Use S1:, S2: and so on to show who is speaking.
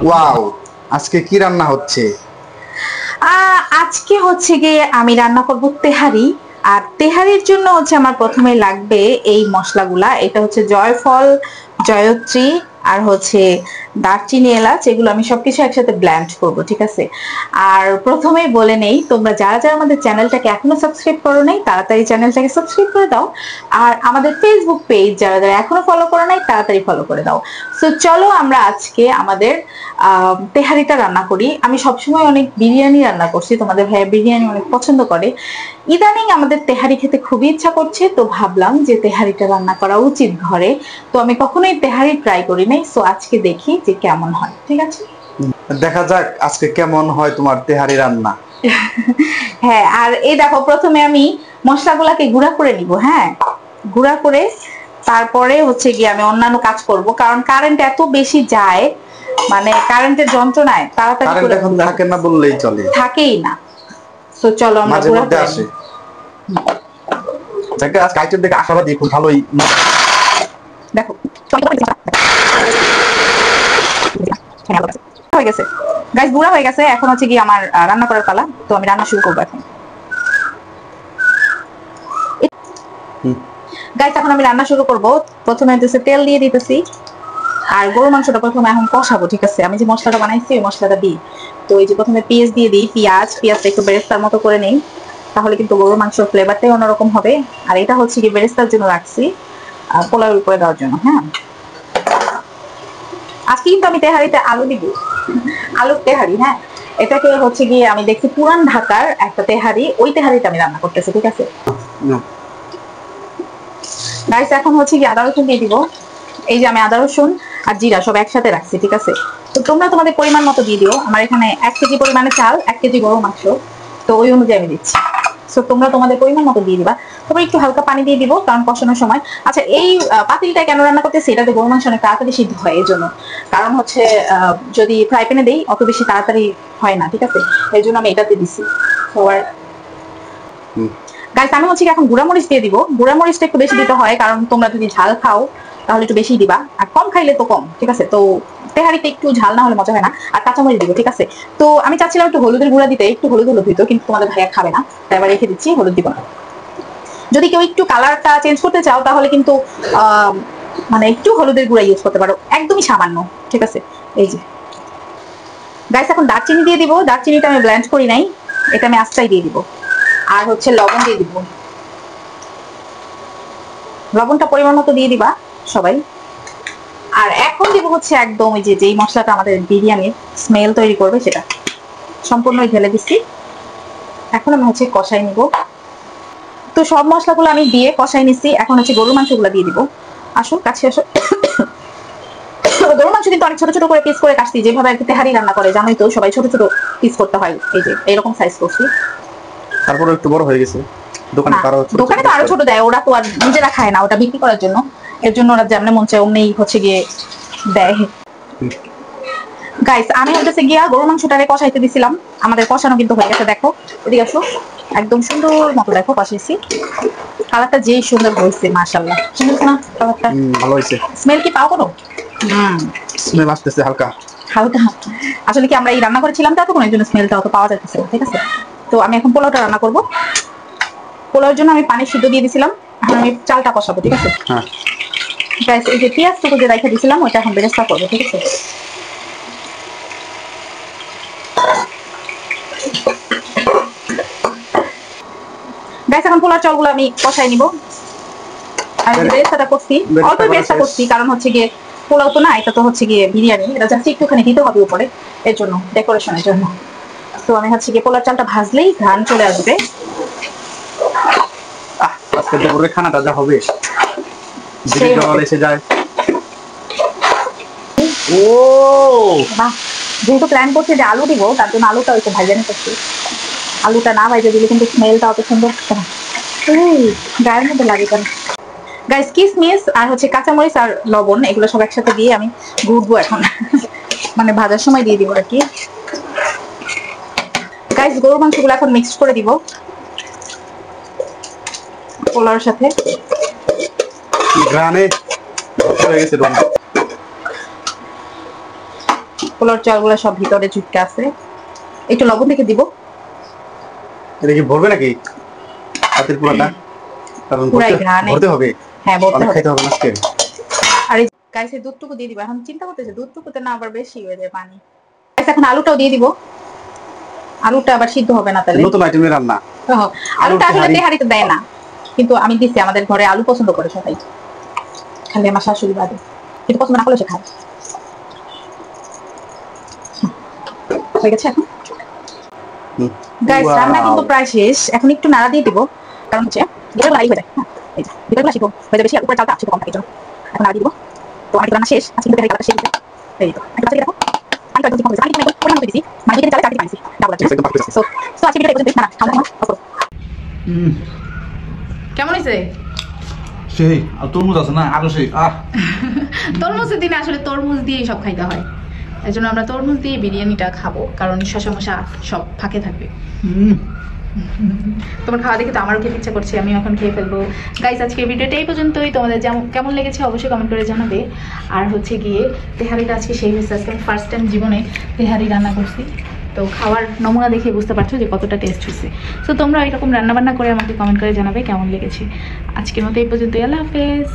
S1: Wow, আজকে কি রান্না হচ্ছে?
S2: আজকে হচ্ছে গিয়ে আমি রান্না করব তেহারি। আর তেহারির জন্য হচ্ছে আমার প্রথমে লাগবে এই মশলাগুলা। এটা হচ্ছে জয়ফল, জয়ত্রী আর হচ্ছে দারচিনি, এলাচ, এগুলো আমি সবকিছু একসাথে ব্লেন্ড করব, ঠিক আছে? আর প্রথমেই বলে নেই, তোমরা যারা যারা আমাদের চ্যানেলটাকে এখনো সাবস্ক্রাইব করো নাই তাড়াতাড়ি চ্যানেলটাকে সাবস্ক্রাইব করে দাও। আর আমাদের ফেসবুক পেজ যারা যারা এখনো ফলো করো নাই তাড়াতাড়ি ফলো করে দাও। সো চলো আমরা আজকে আমাদের তেহারিটা রান্না করি। আমি সবসময় অনেক বিরিয়ানি রান্না করছি, তোমাদের ভাইয়া বিরিয়ানি অনেক পছন্দ করে। ইদানিং আমাদের তেহারি খেতে খুবই ইচ্ছা করছে, তো ভাবলাম যে তেহারিটা রান্না করা উচিত ঘরে। তো আমি কখনোই তেহারি ট্রাই করি নাই, সো আজকে দেখি যে কেমন হয়, ঠিক আছে?
S1: দেখা যাক আজকে কেমন হয় তোমার তেহারি রান্না।
S2: হ্যাঁ, আর এই দেখো প্রথমে আমি মশলাগুলাকে গুঁড়া করে নিব। হ্যাঁ, গুঁড়া করে তারপরে হচ্ছে গিয়ে আমি অন্যান্য কাজ করব, কারণ কারেন্ট এত বেশি যায়, মানে কারেন্টের যন্ত্রণায় তাড়াতাড়ি করে
S1: এখন থাকে না বললেই চলে,
S2: থাকেই না। তো চলো আমরা গুঁড়া করে আসি।
S1: দেখো আজকে আইটেম দেখে আশাবাদী, খুব ভালোই।
S2: দেখো হয়ে গেছে গাইস, গুঁড়া হয়ে গেছে। এখন হচ্ছে কি আমার রান্না করার পালা, তো আমি রান্না শুরু করবো এখন। গাইস এখন আমি রান্না শুরু করব। প্রথমে হচ্ছে তেল দিয়ে দিতেছি, আর গরু মাংসটা প্রথমে এখন কষাবো, ঠিক আছে? আমি যে মশলাটা বানাইছি ওই মশলাটা দিই। তো এই যে প্রথমে পেঁয়াজ দিয়ে দিই, পেঁয়াজটা একটু বেরেস্তার মতো করে নেই, তাহলে কিন্তু গরুর মাংসের ফ্লেভারটাই অন্যরকম হবে। আর এটা হচ্ছে কি বেরেস্তার জন্য রাখছি, পোলাওয়ের উপরে দেওয়ার জন্য। হ্যাঁ, আজকে কিন্তু আমি তেহারিতে আলু দিব, আলুর তেহারি। হ্যাঁ, এটাকে হচ্ছে গিয়ে আমি দেখছি পুরান ঢাকার একটা তেহারি, ওই তেহারিটা আমি রান্না করতেছি, ঠিক আছে? গাইস এখন হচ্ছে কি আদা রসুন দিয়ে দিব। এই যে আমি আদা রসুন আর জিরা সব একসাথে রাখছি, ঠিক আছে? তো তোমরা তোমাদের পরিমাণ মতো দিয়ে দিও। আমার এখানে 1 কেজি পরিমাণে চাল, 1 কেজি গরুর মাংস, তো ওই অনুযায়ী আমি দিচ্ছি। সো তোমরা তোমাদের পরিমাণ মতো দিয়ে দিবা। তবে একটু হালকা পানি দিয়ে দিব, কারণ কষানোর সময়। আচ্ছা, এই পাতিলটা কেন রান্না করতেছি, এটাতে গরুর মাংস অনেক তাড়াতাড়ি সিদ্ধ হয়, এই জন্য। কারণ হচ্ছে যদি ফ্রাই প্যানে দেই অত বেশি তাড়াতাড়ি হয় না, ঠিক আছে? এই জন্য আমি এটাতে দিছি। গাইস আমি হচ্ছে এখন গুঁড়া মরিচ দিয়ে দিব। গুঁড়া মরিচটা একটু বেশি দিতে হয়, কারণ তোমরা যদি ঝাল খাও তাহলে একটু বেশি দিবা, আর কম খাইলে তো কম, ঠিক আছে? তো তেহারিতে একটু ঝাল না হলে মজা হয় না। আর কাঁচামরিচ দিব, ঠিক আছে? তো আমি চাচ্ছিলাম একটু হলুদের গুঁড়া দিতে, একটু হলুদ দিত, কিন্তু তোমাদের ভাইয়া খাবে না, তাই এবার রেখে দিচ্ছি, হলুদ দিব না। যদি কেউ একটু কালারটা চেঞ্জ করতে চাও তাহলে কিন্তু মানে একটু হলুদের গুঁড়া ইউজ করতে পারো, একদমই সামান্য, ঠিক আছে? এই যে গাইস এখন দারচিনি দিয়ে দিব। দারচিনিটা আমি ব্লেন্ড করি নাই, এটা আমি আস্তাই দিয়ে দিব। আর হচ্ছে লবণ দিয়ে দিব, লবণটা পরিমাণ মতো দিয়ে দিবা সবাই। আর এখন দিব হচ্ছে একদম ওই যে যেই মশলাটা আমাদের বিরিয়ানির স্মেল তৈরি করবে সেটা সম্পূর্ণই ঢেলে দিচ্ছি। এখন আমি হচ্ছে কষাই নিব। তো সব মশলাগুলো আমি দিয়ে কষাই নিচ্ছি। এখন হচ্ছে গরুর মাংসগুলো দিয়ে দিব। আসো কাছে আসো। গরুর মাংস কিন্তু অনেক ছোট ছোট করে পিস করে কাটছি, যেভাবে আর কি তেহারি রান্না করে জানোই তো, সবাই ছোট ছোট পিস করতে হয়। এই যে এইরকম সাইজ করছি।
S1: তারপরে একটু বড় হয়ে গেছে। দোকানে
S2: তো আরো ছোট দেয়, ওরা তো আর নিজেরা খায় না, ওটা বিক্রি করার জন্য। এর জন্য ওরা যেমন মন চায় অমনি হচ্ছে গিয়ে দেয়। গাইস আমি হচ্ছে গিয়া গরুর মাংসটারে কষাইতে দিছিলাম, আমাদের কষানো কিন্তু হয়ে গেছে। দেখো এদিকে আসো, একদম সুন্দর মতো দেখো কষাইছি। কালারটা যেই সুন্দর হয়েছে, মাশাআল্লাহ। সুন্দর না কালারটা?
S1: ভালো হয়েছে।
S2: স্মেল কি পাও কোনো?
S1: স্মেল আসতেছে হালকা
S2: হালকা। আসলে কি আমরা এই রান্না করেছিলাম তো এতক্ষণ, এই জন্য স্মেলটা অত পাওয়া যাচ্ছে, ঠিক আছে? তো আমি এখন পোলাওটা রান্না করব। পোলাওর জন্য আমি পানি সিদ্ধ দিয়ে দিছিলাম, এখন আমি চালটা কষাবো, ঠিক আছে?
S1: হ্যাঁ
S2: গাইস এই যে পেঁয়াজটুকু যে রেখে দিছিলাম ওটা এখন বেরেস্তা করবো, ঠিক আছে? গাইস এখন পোলার চালগুলো আমি কষাই নিব। আর বেরেস্তাটা করছি, অল্প বেরেস্তা করছি, কারণ হচ্ছে গিয়ে পোলাও তো না, এটা তো হচ্ছে গিয়ে বিরিয়ানি, এটা জাস্ট একটুখানি দিতে হবে উপরে, এর জন্য, ডেকোরেশনের জন্য। তো আমি হচ্ছে গিয়ে পোলার চালটা ভাজলেই ঘ্রাণ চলে আসবে।
S1: আজকে দুপুরে খানাটা যা হবে, এসে যায়। ও
S2: বাহ, যেহেতু প্ল্যান করছি যে আলু দিব, তার জন্য আলুটা একটু ভাজা নিতেছি। আলুটা না ভাজা দিলে কিন্তু স্মেলটা অত সুন্দর থাকে না, গায়ের মধ্যে লাগে কেন। গাইস কিসমিস আর হচ্ছে কাঁচামরিচ আর লবণ এগুলো সব একসাথে দিয়ে আমি ঘুরবো এখন, মানে ভাজার সময় দিয়ে দিব আর কি। গাইস গরুর মাংসগুলো এখন মিক্স করে দিব পোলাওর সাথে।
S1: গ্রানে হয়ে গেছে রুম।
S2: পোলার চালগুলো সব ভিতরে চুটকে আছে, একটু লবণ দেখে দিব।
S1: এটা কি ভরবে নাকি হাতের পুরাটা? কারণ
S2: পুরাই ঘ্রাণে।
S1: ভরতে হবে।
S2: হ্যাঁ ভরতে
S1: অনেক
S2: হবে।
S1: খাইতে হবে না আজকে।
S2: আর এই গাইসে দুধটুকু দিয়ে দিব। এখন চিন্তা করতেছে দুধটুকুতে না আবার বেশি হয়ে যায় পানি। গাইস এখন আলুটাও দিয়ে দিব। আলুটা আবার সিদ্ধ হবে না তাহলে।
S1: নতুন আইটেমের রান্না।
S2: আলুটা আসলে তেহারিতে দেয় না, কিন্তু আমি দিচ্ছি, আমাদের ঘরে আলু পছন্দ করে সবাই, খালি আমার শাশুড়ি বাদে, কিন্তু পছন্দ না করলে সে খায়। হয়ে গেছে এখন গাইস, রান্না কিন্তু প্রায় শেষ। এখন একটু নাড়া দিয়ে দিব, কারণ হচ্ছে ভিতরগুলো আই হয়ে যায়। এই যে ভিতরগুলো সিদ্ধ হয়ে যাবে, বেশি উপরে চালটা সিদ্ধ কম থাকে জন্য এখন নাড়া দিয়ে দিব। তো আমি রান্না শেষ, আজকে কিন্তু তেহারি শেষ। এই তো একটা বাচ্চা দেখো, আমি তো একদম কম আমি পরিমাণ করে দিছি, মানে যদি চালে চাকরি পাইছি ডাবল আছে। সো আজকে ভিডিও পর্যন্ত না খাওয়া দাওয়া। কেমন হয়েছে?
S3: সেই আর তরমুজ আছে না, আরো সেই
S2: তরমুজের দিনে আসলে তরমুজ দিয়ে সব খাইতে হয়, এই জন্য আমরা তরমুজ দিয়ে বিরিয়ানিটা খাবো, কারণ শশা মশা সব ফাঁকে থাকবে। তোমার খাওয়া দেখে তো আমারও খেতে ইচ্ছা করছে, আমি এখন খেয়ে ফেলবো। গাইস, আজকের ভিডিওটা এই পর্যন্তই। তোমাদের কেমন লেগেছে অবশ্যই কমেন্ট করে জানাবে। আর হচ্ছে গিয়ে তেহারিটা আজকে সেই হয়েছে, আজকে আমি ফার্স্ট টাইম জীবনে তেহারি রান্না করছি, তো খাওয়ার নমুনা দেখে বুঝতে পারছো যে কতটা টেস্ট হয়েছে। তো তোমরা এরকম রান্নাবান্না করে আমাকে কমেন্ট করে জানাবে কেমন লেগেছে। আজকের মতো এই পর্যন্তই, আল্লাহ হাফেজ।